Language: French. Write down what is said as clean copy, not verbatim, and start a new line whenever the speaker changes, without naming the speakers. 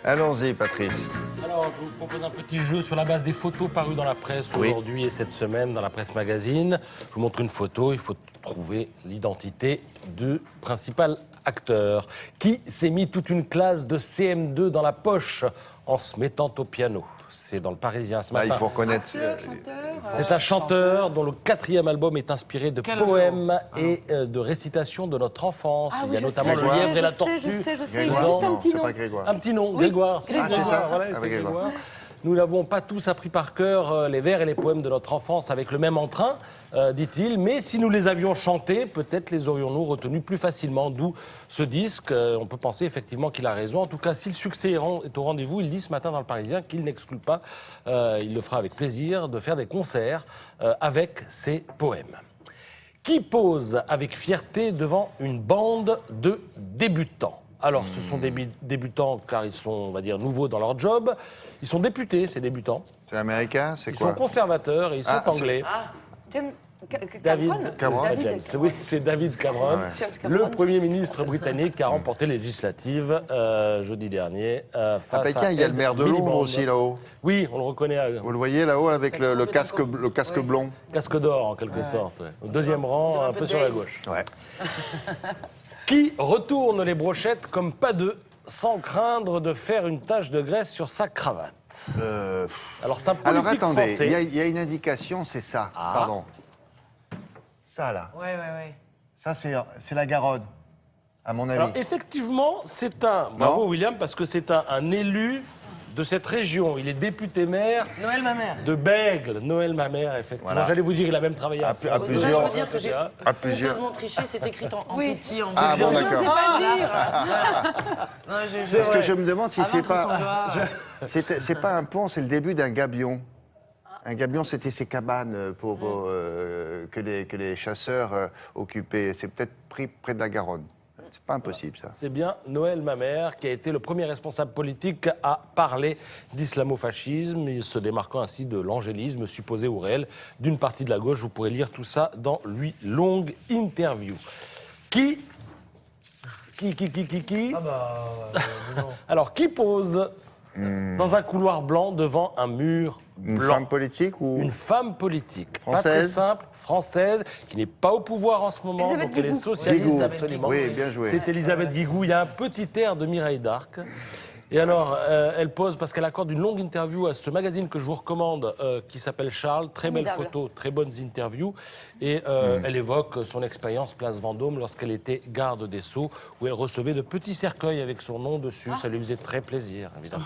Allons-y, Patrice.
Alors, je vous propose un petit jeu sur la base des photos parues dans la presse aujourd'hui et cette semaine dans la presse magazine. Je vous montre une photo, il faut trouver l'identité du principal acteur qui s'est mis toute une classe de CM2 dans la poche en se mettant au piano. C'est dans le Parisien ce matin.
Il faut reconnaître.
C'est un chanteur dont le 4e album est inspiré de poèmes et de récitations de notre enfance. Il y a notamment le lièvre et la tortue.
Je sais, il a juste un petit nom.
Un petit nom, Grégoire.
c'est ça.
Voilà, c'est Grégoire. Nous n'avons pas tous appris par cœur les vers et les poèmes de notre enfance avec le même entrain, dit-il, mais si nous les avions chantés, peut-être les aurions-nous retenus plus facilement, d'où ce disque. On peut penser effectivement qu'il a raison. En tout cas, si le succès est au rendez-vous, il dit ce matin dans le Parisien qu'il n'exclut pas, il le fera avec plaisir, de faire des concerts avec ses poèmes. Qui pose avec fierté devant une bande de débutants? Alors, ce sont des débutants car ils sont, on va dire, nouveaux dans leur job. Ils sont députés, ces débutants.
C'est américain, c'est quoi?
Ils sont conservateurs et ils sont anglais.
Cameron.
Oui, c'est David Cameron, le Premier ministre britannique qui a remporté les législatives jeudi dernier face à
il y a le maire de Londres aussi là-haut.
Oui, on le reconnaît.
Vous le voyez là-haut avec le casque blond.
Casque d'or en quelque sorte. Au deuxième rang, un peu sur la gauche.
Ouais.
Qui retourne les brochettes comme pas deux, sans craindre de faire une tache de graisse sur sa cravate. Alors c'est un politique
Alors attendez,
français.
il y a une indication, c'est ça. Pardon. Ça là.
Ouais.
Ça c'est la Garonne, à mon avis.
Alors effectivement, c'est un... Bravo William, parce que c'est un élu de cette région. Il est député maire
Noël Mamère.
de Bègle. Noël Mamère, effectivement.
Voilà.
J'allais vous dire, il a même travaillé à
plusieurs-
Je veux dire que j'ai
À plusieurs.
honteusement triché, c'est écrit en tout petit, en
Ah bon,
bleu.
d'accord.
pas le dire. Non,
Parce que je me demande si c'est
Avant qu'on s'en
pas...
voie.
C'est pas un pont, c'est le début d'un gabion. Un gabion, c'était ces cabanes que les chasseurs occupaient. C'est peut-être pris près de la Garonne. C'est pas impossible, ça.
C'est bien Noël Mamère qui a été le premier responsable politique à parler d'islamo-fascisme, il se démarquant ainsi de l'angélisme supposé ou réel d'une partie de la gauche. Vous pourrez lire tout ça dans lui longue interview. Qui Alors, qui pose dans un couloir blanc devant un mur
Une
blanc?
femme politique ou...
Une femme politique, pas
Française.
très simple, française, qui n'est pas au pouvoir en ce moment,
Elisabeth
donc elle est
Guigou.
socialiste
Guigou.
absolument.
Oui, bien joué.
C'est Elisabeth Guigou, il y a un petit air de Mireille d'Arc. Et alors, elle pose, parce qu'elle accorde une longue interview à ce magazine que je vous recommande, qui s'appelle Charles. Très belles photos, très bonnes interviews. Et elle évoque son expérience place Vendôme lorsqu'elle était garde des Sceaux, où elle recevait de petits cercueils avec son nom dessus. Ça lui faisait très plaisir, évidemment.